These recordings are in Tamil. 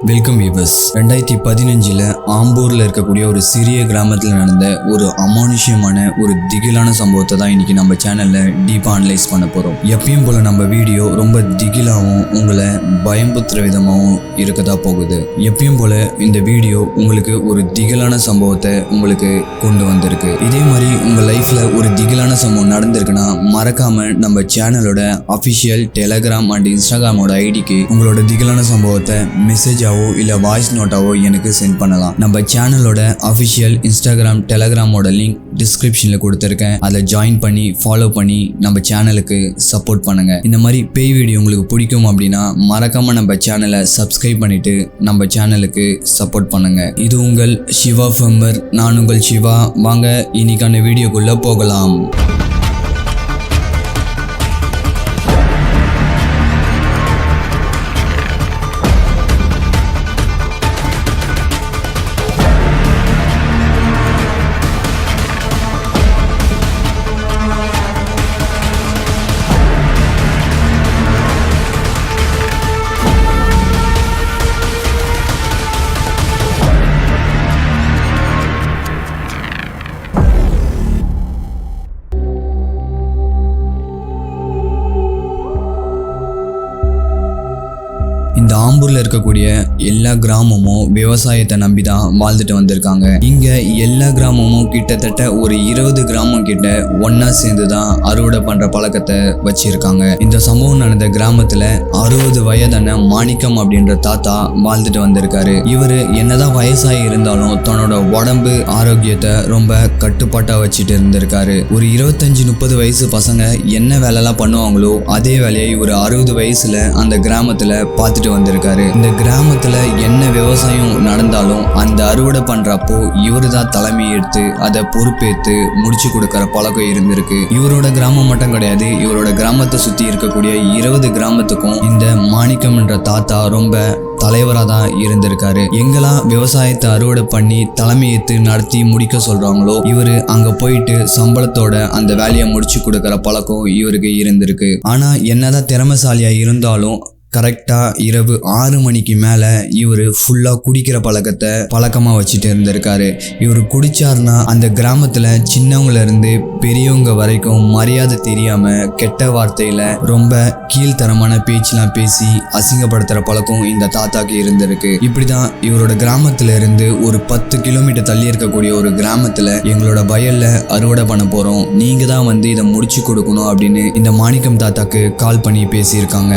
Welcome viewers. 2015 ஆம்பூர்ல இருக்கக்கூடிய ஒரு சிறிய கிராமத்தில் நடந்த ஒரு அமானுஷ்யமான ஒரு திகிலான சம்பவத்தை தான் இன்னைக்கு நம்ம சேனல்ல டீப்பா அனலைஸ் பண்ண போறோம். எப்பயும் போல நம்ம வீடியோ ரொம்ப திகிலாவும் உங்களை பயம்புத்துற விதமாகவும் இருக்கதா போகுது. எப்பயும் போல இந்த வீடியோ உங்களுக்கு ஒரு திகிலான சம்பவத்தை உங்களுக்கு கொண்டு வந்திருக்கு. இதே மாதிரி உங்க லைஃப்ல ஒரு திகிலான சம்பவம் நடந்திருக்குன்னா மறக்காம நம்ம சேனலோட அபிஷியல் டெலகிராம் அண்ட் இன்ஸ்டாகிராமோட ஐடிக்கு உங்களோட திகிலான சம்பவத்தை மெசேஜ் இல்ல வாய்ஸ் நோட்டாவோ எனக்கு சென்ட் பண்ணலாம். நம்ம சேனலோட அபிஷியல் இன்ஸ்டாகிராம் டெலகிராமோட லிங்க் டிஸ்கிரிப்ஷன்ல கொடுத்திருக்கேன். அதை ஜாயின் பண்ணி ஃபாலோ பண்ணி நம்ம சேனலுக்கு சப்போர்ட் பண்ணுங்க. இந்த மாதிரி பேய் வீடியோ உங்களுக்கு பிடிக்கும் அப்படின்னா மறக்காம நம்ம சேனலை சப்ஸ்கிரைப் பண்ணிட்டு நம்ம சேனலுக்கு சப்போர்ட் பண்ணுங்க. இது உங்கள் சிவா ஃபெம்பர். நான் உங்கள் சிவா. வாங்க இன்னைக்கான வீடியோக்குள்ள போகலாம். இந்த ஆம்பூர்ல இருக்கக்கூடிய எல்லா கிராமமும் விவசாயத்தை நம்பி தான் வாழ்ந்துட்டு வந்திருக்காங்க. இங்க எல்லா கிராமமும் கிட்டத்தட்ட ஒரு 20 கிராமம் கிட்ட ஒன்னா சேர்ந்து தான் அறுவடை பண்ற பழக்கத்தை வச்சிருக்காங்க. இந்த சம்பவம் நடந்த கிராமத்துல 60 வயதான மாணிக்கம் அப்படின்ற தாத்தா வாழ்ந்துட்டு வந்திருக்காரு. இவரு என்னதான் வயசாகி இருந்தாலும் தன்னோட உடம்பு ஆரோக்கியத்தை ரொம்ப கட்டுப்பாட்டா வச்சுட்டு இருந்திருக்காரு. ஒரு 25-30 வயசு பசங்க என்ன வேலைலாம் பண்ணுவாங்களோ அதே வேலையை இவர் 60 வயசுல அந்த கிராமத்துல பார்த்துட்டு வந்திருக்காரு. இந்த கிராமத்துல என்ன விவசாயம் நடந்தாலும் அந்த அறுவடை பண்றப்போ இவரு தான் தலைமை எடுத்து அதை பொறுப்பேற்று முடிச்சு கொடுக்கற பழக்கம் இருந்திருக்கு. இவரோட கிராமம் மட்டும் கிடையாது, இவரோட கிராமத்தை சுத்தி இருக்கக்கூடிய 20 கிராமத்துக்கும் இந்த மாணிக்கம் என்ற தாத்தா ரொம்ப தலைவராக தான் இருந்திருக்காரு. எங்கெல்லாம் விவசாயத்தை அறுவடை பண்ணி தலைமையேற்று நடத்தி முடிக்க சொல்றாங்களோ இவரு அங்க போயிட்டு சம்பளத்தோட அந்த வேலையை முடிச்சு கொடுக்கற பழக்கம் இவருக்கு இருந்திருக்கு. ஆனா என்னதான் திறமைசாலியா இருந்தாலும் கரெக்டா இரவு 6 மணிக்கு மேல இவரு ஃபுல்லா குடிக்கிற பழக்கமா வச்சுட்டு இருந்திருக்காரு. இவரு குடிச்சாருன்னா அந்த கிராமத்துல சின்னவங்கள இருந்து பெரியவங்க வரைக்கும் மரியாதை தெரியாம கெட்ட வார்த்தையில ரொம்ப கீழ்த்தரமான பேச்செல்லாம் பேசி அசிங்கப்படுத்துற பழக்கம் இந்த தாத்தாக்கு இருந்திருக்கு. இப்படிதான் இவரோட கிராமத்துல இருந்து ஒரு 10 கிலோமீட்டர் தள்ளி இருக்கக்கூடிய ஒரு கிராமத்துல எங்களோட வயல்ல அறுவடை பண்ண போறோம், நீங்க தான் வந்து இதை முடிச்சு கொடுக்கணும் அப்படின்னு இந்த மாணிக்கம் தாத்தாக்கு கால் பண்ணி பேசியிருக்காங்க.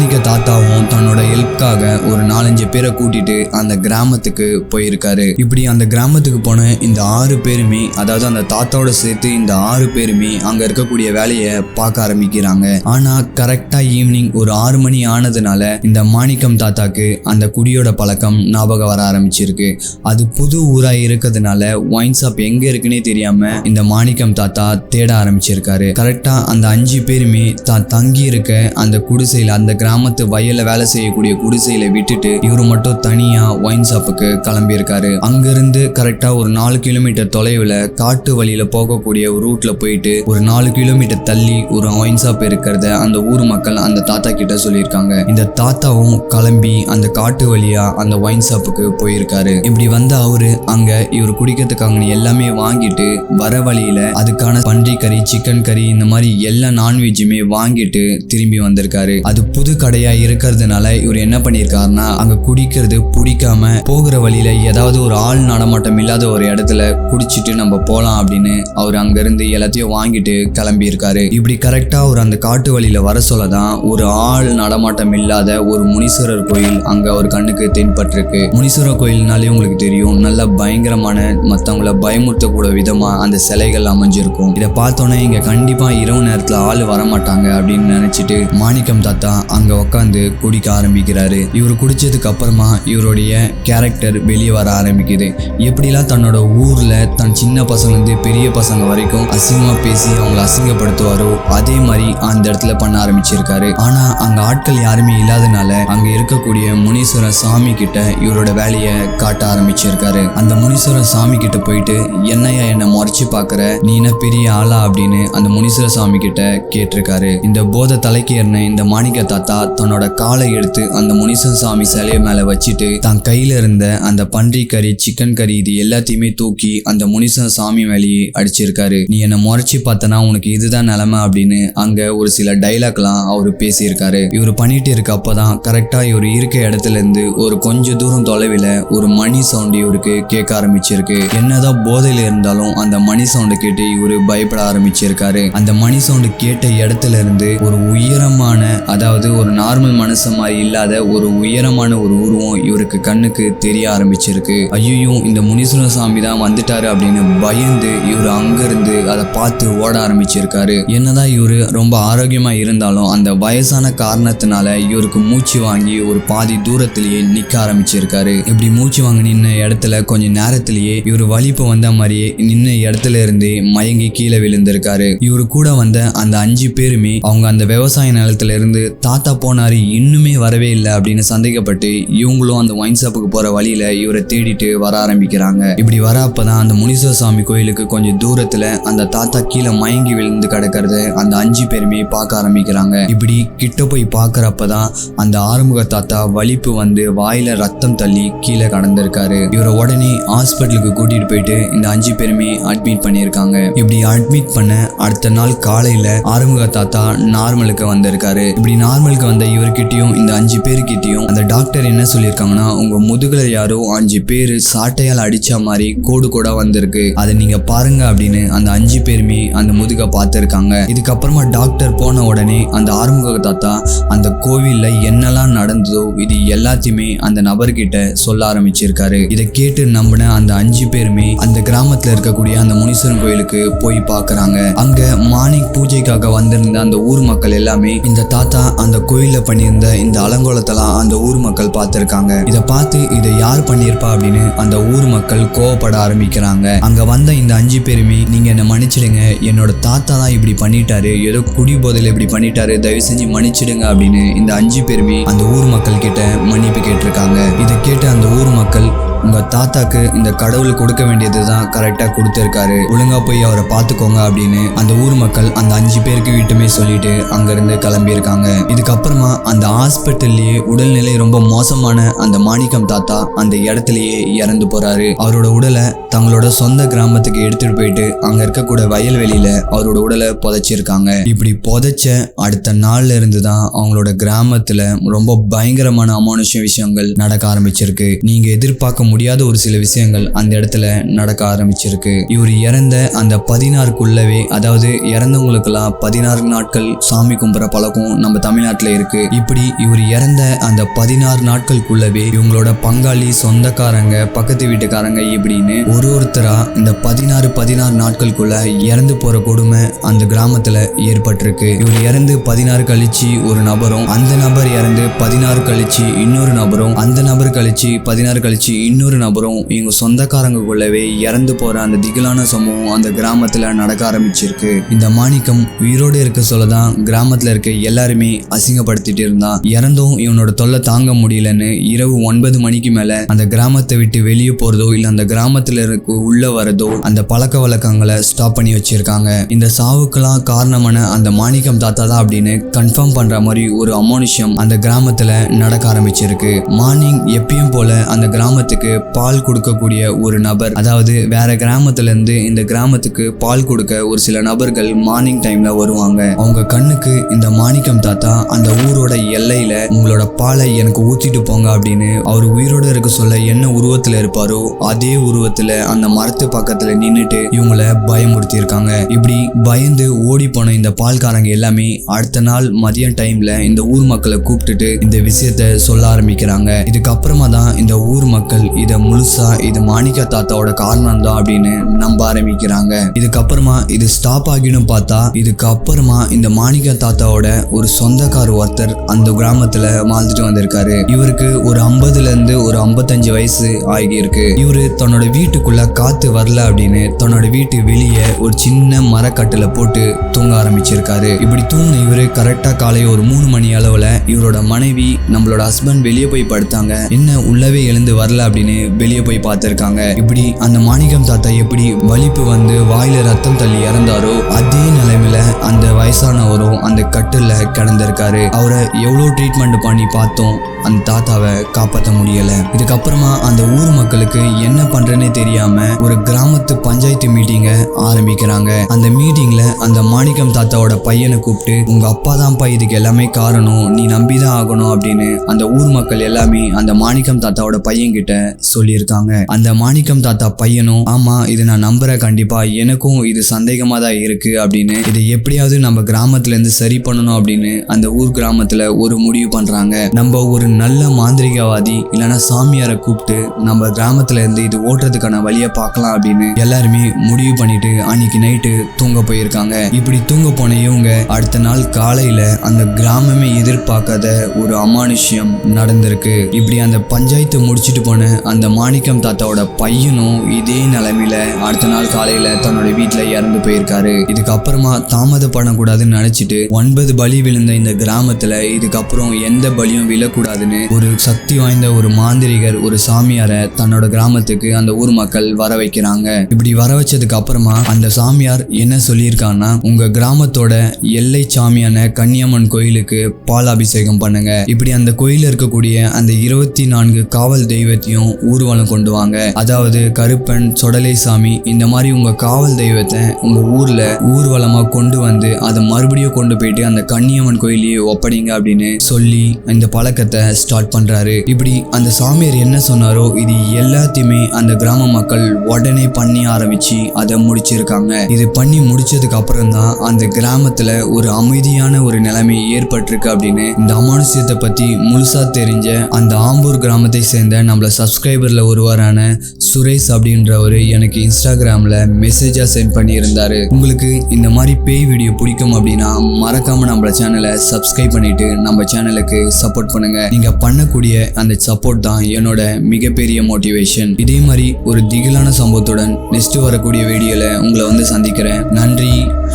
இந்த தாத்தாவும் தன்னோட ஹெல்ப்காக ஒரு 4-5 பேரை கூட்டிட்டு அந்த கிராமத்துக்கு போயிருக்காரு. இப்படி அந்த கிராமத்துக்கு போன இந்த 6 பேருமே, அதாவது அந்த தாத்தாவோட சேர்த்து இந்த 6 பேருமே அங்க இருக்கக்கூடிய வேலையை பார்க்க ஆரம்பிக்கிறாங்க. ஆனா கரெக்டா ஈவினிங் ஒரு 6 மணி ஆனதுனால இந்த மாணிக்கம் தாத்தாக்கு அந்த குடியோட பழக்கம் ஞாபகம் வர ஆரம்பிச்சிருக்கு. அது புது ஊரா இருக்கிறதுனால ஒயின் ஷாப் எங்க இருக்குன்னே தெரியாம இந்த மாணிக்கம் தாத்தா தேட ஆரம்பிச்சிருக்காரு. கரெக்டா அந்த 5 பேருமே தான் தங்கி இருக்க அந்த குடிசையில, அந்த கிராமத்து வயல்ல வேலை செய்யக்கூடிய குடிசையில விட்டுட்டு இவரு மட்டும் தனியா ஒயின் ஷாப்புக்கு கிளம்பி இருக்காரு. அங்கிருந்து கரெக்டா ஒரு 4 கிலோமீட்டர் தொலைவுல காட்டு வழியில போகக்கூடிய ஒரு ரூட்ல போயிட்டு ஒரு 4 கிலோமீட்டர் தள்ளி ஒரு ஒயின் ஷாப் இருக்கிறத அந்த ஊர் மக்கள் அந்த தாத்தா கிட்ட சொல்லியிருக்காங்க. இந்த தாத்தாவும் கிளம்பி அந்த காட்டு வழியா அந்த ஒயின் ஷாப்புக்கு போயிருக்காரு. இப்படி வந்த அவரு அங்க இவர் குடிக்கிறதுக்காக எல்லாமே வாங்கிட்டு வர வழியில அதுக்கான பன்றி கறி, சிக்கன் கறி, இந்த மாதிரி எல்லா நான்வெஜ்ஜுமே வாங்கிட்டு திரும்பி வந்திருக்காரு. அது புது கடையா இருக்கிறதுனால இவர் என்ன பண்ணியிருக்காருன்னா அங்க குடிக்கிறது பிடிக்காம போகிற வழியில ஏதாவது ஒரு ஆள் நடமாட்டம் இல்லாத ஒரு இடத்துல குடிச்சிட்டு நம்ம போலாம் அப்படின்னு அவர் அங்க இருந்து எல்லாத்தையும் வாங்கிட்டு கிளம்பி இருக்காரு. இப்படி கரெக்டா அவர் அந்த காட்டு வழியில வர சொல்லதான் ஒரு ஆள் நடமாட்டம் இல்லாத ஒரு முனீஸ்வரர் கோயில் அங்க அவர் கண்ணுக்கு தென்பட்டிருக்கு. முனீஸ்வரர் கோயில்னாலே உங்களுக்கு தெரியும், நல்ல பயங்கரமான மத்தவங்களை பயமுறுத்தக்கூடிய விதமா அந்த சிலைகள் அமைஞ்சிருக்கும். இதை பார்த்தோன்னே இங்க கண்டிப்பா இரவு நேரத்துல ஆள் வரமாட்டாங்க அப்படின்னு நினைச்சிட்டு மாணிக்கம் தாத்தா அங்க அங்க உட்காந்து குடிக்க ஆரம்பிக்கிறாரு. இவர் குடிச்சதுக்கு அப்புறமா இவருடைய கேரக்டர் வெளியே வர ஆரம்பிக்குது. எப்படிலாம் தன்னோட ஊர்ல தன் சின்ன பசங்க இருந்து பெரிய பசங்க வரைக்கும் அசிங்கமா பேசி அவங்களை அசிங்கப்படுத்துவாரோ அதே மாதிரி அந்த இடத்துல பண்ண ஆரம்பிச்சிருக்காரு. ஆனா அங்க ஆட்கள் யாருமே இல்லாதனால அங்க இருக்கக்கூடிய முனீஸ்வர சாமி கிட்ட இவரோட வேலையை காட்ட ஆரம்பிச்சிருக்காரு. அந்த முனீஸ்வர சாமி கிட்ட போயிட்டு என்னையா என்ன முறைச்சு பாக்குற, நீ என்ன பெரிய ஆளா அப்படின்னு அந்த முனீஸ்வர சாமி கிட்ட கேட்டிருக்காரு. இந்த போதை தலைக்கு ஏறின இந்த மாணிக்க தாத்தா தன்னோட காலை எடுத்து அந்த முனீஸ்வர சாமி சிலைய மேல வச்சுட்டு தான் கையில இருந்த அந்த பன்றி கறி சிக்கன் கறி இது எல்லாத்தையுமே தூக்கி அந்த முனீஸ்வர சாமி மேலேயே அடிச்சிருக்காரு. நீ என்ன முறைச்சு பார்த்தனா உனக்கு இதுதான் நிலைமை அப்படின்னு அங்க ஒரு சில டைலாக்லாம் அவரு பேசியிருக்காரு. இவர் பண்ணிட்டு இருக்க அப்பதான் கரெக்டா இவர் இருக்க இடத்துல இருந்து ஒரு கொஞ்ச தூரம் தொலைவில் ஒரு மணி சவுண்ட் இவருக்கு கேட்க ஆரம்பிச்சிருக்கு. என்னதான் போதையில இருந்தாலும் அந்த மணி சவுண்டை கேட்டு இவரு பயப்பட ஆரம்பிச்சிருக்காரு. அந்த மணி சவுண்டு கேட்ட இடத்துல இருந்து ஒரு உயரமான, அதாவது ஒரு நார்மல் மனுஷன் மாதிரி இல்லாத ஒரு உயரமான ஒரு உருவம் இவருக்கு கண்ணுக்கு தெரிய ஆரம்பிச்சிருக்கு. ஐயோ இந்த முனீஸ்வர சாமி தான் வந்துட்டாரு அப்படின்னு பயந்து இவர் அங்க இருந்து அதை பார்த்து ஓட ஆரம்பிச்சிருக்காரு. என்னதான் இவரு ரொம்ப ஆரோக்கியமா இருந்தாலும் அந்த வயசான காரணத்தினால இவருக்கு மூச்சு வாங்கி ஒரு பாதி தூரத்திலேயே நிக்க ஆரம்பிச்சிருக்காரு. இப்படி மூச்சு வாங்க நின்ன இடத்துல கொஞ்ச நேரத்திலேயே இவரு வலிப்பு வந்த மாதிரியே நின்ன இடத்துல இருந்து மயங்கி கீழே விழுந்திருக்காரு. இவரு கூட வந்த அந்த 5 பேருமே அவங்க அந்த விவசாய நிலத்துல இருந்து தாத்தா போனாரு இன்னுமே வரவே இல்லை அப்படின்னு சந்தேகப்பட்டு இவங்களும் அந்த ஒயின் ஷாப்புக்கு போற வழியில இவரை தேடிட்டு வர ஆரம்பிக்கிறாங்க. இப்படி வர அப்பதான் அந்த முனீஸ்வர சாமி கோயிலுக்கு கொஞ்சம் தூரத்துல அந்த தாத்தா கீழே மயங்கி விழுந்து கிடக்கிறத அந்த 5 பேருமே பார்க்க ஆரம்பிக்கிறாங்க. இப்படி கிட்ட போய் பார்க்கறப்பதான் அந்த ஆறுமுக தாத்தா வலிப்பு வந்து வாயில ரத்தம் தள்ளி கீழே கடந்திருக்காரு. இவரை உடனே ஹாஸ்பிட்டலுக்கு கூட்டிட்டு போயிட்டு இந்த 5 பேருமே அட்மிட் பண்ணியிருக்காங்க. இப்படி அட்மிட் பண்ண அடுத்த நாள் காலையில ஆறுமுக தாத்தா நார்மலுக்கு வந்திருக்காரு. இப்படி நார்மலுக்கு வந்த இவர்கிட்டயும் இந்த 5 பேருக்கிட்டையும் அந்த டாக்டர் என்ன சொல்லியிருக்காங்கன்னா, உங்க முதுகுல யாரோ 5 பேரு சாட்டையால் அடிச்ச மாதிரி கோடு கூட வந்திருக்கு, அதை நீங்க பாருங்க அப்படின்னு அந்த 5 பேருமே அந்த முதுக பார்த்திருக்காங்க. இதுக்கப்புறமா டாக்டர் போன உடனே அந்த ஆறுமுக தாத்தா அந்த கோவில்ல என்னெல்லாம் நடந்ததோ இது எல்லாத்தையுமே அந்த நபர்கிட்ட சொல்ல ஆரம்பிச்சிருக்காரு. இதை கேட்டு நம்பின அந்த 5 பேருமே அந்த கிராமத்துல இருக்கக்கூடிய அந்த முனீஸ்வரன் கோயிலுக்கு போய் பார்க்கறாங்க. அங்க மார்னிங் பூஜைக்காக வந்திருந்த அந்த ஊர் மக்கள் எல்லாமே இந்த தாத்தா அந்த கோயில்ல பண்ணியிருந்த இந்த அலங்கோலத்தெல்லாம் அந்த ஊர் மக்கள் பார்த்திருக்காங்க. இதை பார்த்து இதை யார் பண்ணியிருப்பா அப்படின்னு அந்த ஊர் மக்கள் கோவப்பட ஆரம்பிக்கிறாங்க. அங்க வந்த இந்த 5 பேருமே நீங்க என்ன மன்னிச்சிடுங்க, என்னோட தாத்தா தான் இப்படி பண்ணிட்டாரு, ஏதோ குடி போதையில இப்படி பண்ணிட்டாரு, தயவு செஞ்சு மன்னிச்சிடுங்க அப்படின்னு இந்த 5 பேருமே அந்த ஊர் மக்கள் கிட்ட மன்னிப்பு கேட்டிருக்காங்க. இதை கேட்டு அந்த ஊர் மக்கள், உங்க தாத்தாக்கு இந்த கடவுள் கொடுக்க வேண்டியதுதான் கரெக்டா கொடுத்திருக்காரு, ஒழுங்கா போய் அவரை பார்த்துக்கோங்க அப்படின்னு அந்த ஊர் மக்கள் அந்த 5 பேருக்கு வீட்டுமே சொல்லிட்டு அங்க இருந்து கிளம்பி இருக்காங்க. இதுக்கப்புறமா அந்த ஹாஸ்பிட்டல்லயே உடல்நிலை ரொம்ப மோசமான அந்த மாணிக்கம் தாத்தா அந்த இடத்துலயே இறந்து போறாரு. அவரோட உடலை தங்களோட சொந்த கிராமத்துக்கு எடுத்துட்டு போயிட்டு அங்க இருக்கக்கூடிய வயல்வெளியில அவரோட உடலை புதைச்சிருக்காங்க. இப்படி புதைச்ச அடுத்த நாள்ல இருந்து தான் அவங்களோட கிராமத்துல ரொம்ப பயங்கரமான அமானுஷ விஷயங்கள் நடக்க ஆரம்பிச்சிருக்கு. நீங்க எதிர்பார்க்க முடியாத ஒரு சில விஷயங்கள் அந்த இடத்துல நடக்க ஆரம்பிச்சிருக்கு. இவர் இறந்த அந்த 16க்குள்ளவே, அதாவது இறந்தவங்களுக்கெல்லாம் 16 நாட்கள் சாமி கும்பிட்ற பழக்கம் நம்ம தமிழ்நாட்டுல இருக்கு. இப்படி இவர் இறந்த அந்த 16 நாட்களுக்குள்ளவே இவங்களோட பங்காளி, சொந்தக்காரங்க, பக்கத்து வீட்டுக்காரங்க இப்படின்னு ஒருத்தரா இந்த 16 நாட்களுக்குள்ள இறந்து போற கொடுமை அந்த கிராமத்துல ஏற்பட்டிருக்கு. இவர் இறந்து 16 கழிச்சு ஒரு நபரும், அந்த நபர் இறந்து 16 கழிச்சு இன்னொரு நபரும், அந்த நபர் கழிச்சு 16 கழிச்சு இன்னொரு நபரும் இவங்க சொந்தக்காரங்களுக்குள்ளவே இறந்து போற அந்த திகிலான சம்பவம் அந்த கிராமத்துல நடக்க ஆரம்பிச்சிருக்கு. இந்த மாணிக்கம் உயிரோடு இருக்க சொல்லதான் கிராமத்துல இருக்க எல்லாருமே அசிங்கப்படுத்திட்டு இருந்தான். இறந்தும் இவனோட தொல்லை தாங்க முடியலன்னு இரவு 9 மணிக்கு மேல அந்த கிராமத்தை விட்டு வெளியே போறதோ இல்ல அந்த கிராமத்துல இருக்க உள்ள வரதோ அந்த பழக்க வழக்கங்களை ஸ்டாப் பண்ணி வச்சிருக்காங்க. இந்த சாவுக்கெல்லாம் காரணமான அந்த மாணிக்கம் தாத்தா தான் அப்படின்னு கன்ஃபார்ம் பண்ற மாதிரி ஒரு அமானுஷ்யம் அந்த கிராமத்துல நடக்க ஆரம்பிச்சிருக்கு. மார்னிங் எப்பயும் போல அந்த கிராமத்துக்கு பால் கொடுக்கக்கூடிய ஒரு நபர், அதாவது வேற கிராமத்துல இருந்து இந்த கிராமத்துக்கு பால் கொடுக்க ஒரு சில நபர்கள் மார்னிங் டைம்ல வருவாங்க. அவங்க கண்ணுக்கு இந்த மாணிக்கம் தாத்தா அந்த ஊரோட எல்லையில உங்களோட பாலை எனக்கு ஊத்திட்டு போங்க அப்படின்னு அவர் உயிரோட இருக்க சொல்ல என்ன உருவத்துல இருப்பாரோ அதே உருவத்துல அந்த மரத்து பக்கத்துல நின்னுட்டு இவங்கள பயமுறுத்தி இருக்காங்க. இப்படி பயந்து ஓடி போன இந்த பால்காரங்க எல்லாமே அடுத்த நாள் மதியம் டைம்ல இந்த ஊர் மக்களை கூப்பிட்டுட்டு இந்த விஷயத்த சொல்ல ஆரம்பிக்கிறாங்க. இதுக்கப்புறமா தான் இந்த ஊர் மக்கள் இத முழுசா இது மாணிக்க தாத்தாவோட காரணம் தான் அப்படின்னு நம்ப ஆரம்பிக்கிறாங்க. இதுக்கப்புறமா இது ஸ்டாப் ஆகிடும் பார்த்தா இதுக்கப்புறமா இந்த மாணிக்க தாத்தாவோட ஒரு சொந்தக்கார ஒருத்தர் அந்த கிராமத்துல வாழ்ந்துட்டு வந்திருக்காரு. இவருக்கு ஒரு 50ல இருந்து ஒரு 55 வயசு ஆகியிருக்கு. இவரு தன்னோட வீட்டுக்குள்ள காத்து வரல அப்படின்னு தன்னோட வீட்டு வெளியே ஒரு சின்ன மரக்கட்டுல போட்டு தூங்க ஆரம்பிச்சிருக்காரு. இப்படி தூங்கின இவரு கரெக்டா காலை ஒரு 3 மணி அளவுல இவரோட மனைவி நம்மளோட ஹஸ்பண்ட் வெளியே போய் படுத்தாங்க, என்ன உள்ளவே எழுந்து வரல அப்படின்னு வெளியே போய் பார்த்திருக்காங்க. இப்படி அந்த மாணிக்கம் தாத்தா எப்படி வலிப்பு வந்து வாயில ரத்தம் தள்ளி இறந்தாரோ அதே நிலைமையில அந்த வயசானவரும் அந்த கட்டுல கிடந்திருக்காரு. அவரை எவ்வளவு ட்ரீட்மெண்ட் பண்ணி பார்த்தோம், அந்த தாத்தாவை காப்பாற்ற முடியல. இதுக்கப்புறமா அந்த ஊர் மக்களுக்கு என்ன பண்றேன்னே தெரியாம ஒரு கிராமத்து பஞ்சாயத்து மீட்டிங்க ஆரம்பிக்கிறாங்க. அந்த மீட்டிங்ல அந்த மாணிக்கம் தாத்தாவோட பையனை கூப்பிட்டு உங்க அப்பா தான்ப்பா இதுக்கு எல்லாமே காரணம், நீ நம்பிதான் ஆகணும் அப்படின்னு அந்த ஊர் மக்கள் எல்லாமே அந்த மாணிக்கம் தாத்தாவோட பையன் கிட்ட சொல்லியிருக்காங்க. அந்த மாணிக்கம் தாத்தா பையனும் ஆமா இது நான் நம்புறேன், கண்டிப்பா எனக்கும் இது சந்தேகமா தான் இருக்கு அப்படின்னு இதை எப்படியாவது நம்ம கிராமத்துல இருந்து சரி பண்ணணும் அப்படின்னு அந்த ஊர் கிராமத்துல ஒரு முடிவு பண்றாங்க. நம்ம ஒரு நல்ல மாந்திரிகவாதி இல்லைன்னா சாமியாரை கூப்பிட்டு நம்ம கிராமத்துல இருந்து இது ஓட்டுறதுக்கான வழியை பார்க்கலாம் அப்படின்னு எல்லாருமே முடிவு பண்ணிட்டு அன்னைக்கு நைட்டு தூங்க போயிருக்காங்க. இப்படி தூங்க போன இவங்க அடுத்த நாள் காலையில அந்த கிராமமே எதிர்பார்க்காத ஒரு அமானுஷ்யம் நடந்திருக்கு. இப்படி அந்த பஞ்சாயத்து முடிச்சுட்டு போன அந்த மாணிக்கம் தாத்தாவோட பையனும் இதே நிலைமையில அடுத்த நாள் காலையில தன்னோட வீட்டுல இறந்து போயிருக்காரு. இதுக்கப்புறமா தாமதப்படக்கூடாதுன்னு நினைச்சிட்டு 9 பலி விழுந்த இந்த கிராமத்துல இதுக்கப்புறம் எந்த பலியும் விழக்கூடாதுன்னு ஒரு சக்தி வாய்ந்த ஒரு மாந்திரிகர் ஒரு சாமியாரை தன்னோட கிராமத்துக்கு அந்த ஊர் மக்கள் வர வைக்கிறாங்க. இப்படி வர வச்சதுக்கு அப்புறமா அந்த சாமியார் என்ன சொல்லியிருக்காங்கன்னா உங்க கிராமத்தோட எல்லை சாமியான கன்னியம்மன் கோயிலுக்கு பால் அபிஷேகம் பண்ணுங்க. இப்படி அந்த கோயில இருக்கக்கூடிய அந்த 24 காவல் தெய்வத்தையும் ஊர்வலம் கொண்டு வாங்க. அதாவது கருப்பன், சொடலை சாமி இந்த மாதிரி உங்க காவல் தெய்வத்தை உங்க ஊர்ல ஊர்வலமா கொண்டு வந்து அதை மறுபடியும் கொண்டு போயிட்டு அந்த கன்னியம்மன் கோயிலையே ஒப்படைங்க அப்படின்னு சொல்லி இந்த பழக்கத்தை ஸ்டார்ட் பண்றாரு. இப்படி அந்த சாமியார் என்ன சொன்னாரோ இது எல்லாத்தையுமே அந்த கிராம மக்கள் உடனே பண்ணி ஆரம்பிச்சு அதை முடிச்சிருக்காங்க. இது பண்ணி முடிச்சதுக்கு அப்புறம் தான் அந்த கிராமத்துல ஒரு அமைதியான ஒரு நிலைமை ஏற்பட்டிருக்கு அப்படின்னு இந்த அமானுஷ்யத்தை பத்தி முழுசா தெரிஞ்ச அந்த ஆம்பூர் கிராமத்தை சேர்ந்த நம்மள சப்ஸ்கிரைபர்ல ஒருவரான சுரேஷ் அப்படின்றவரு எனக்கு இன்ஸ்டாகிராம்ல மெசேஜா சென்ட் பண்ணி இருந்தாரு. உங்களுக்கு இந்த மாதிரி பேய் வீடியோ பிடிக்கும் அப்படின்னா மறக்காம நம்ம சேனலை சப்ஸ்கிரைப் பண்ணிட்டு நம்ம சேனலுக்கு சப்போர்ட் பண்ணுங்க. நீங்க பண்ணக்கூடிய அந்த சப்போர்ட் தான் என்னோட மிகப்பெரிய மோட்டிவேஷன். இதே மாதிரி ஒரு திகிலான சம்பவத்துடன் நெக்ஸ்ட் வரக்கூடிய வீடியோல உங்களை வந்து சந்திக்கிறேன். நன்றி.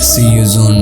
See you soon.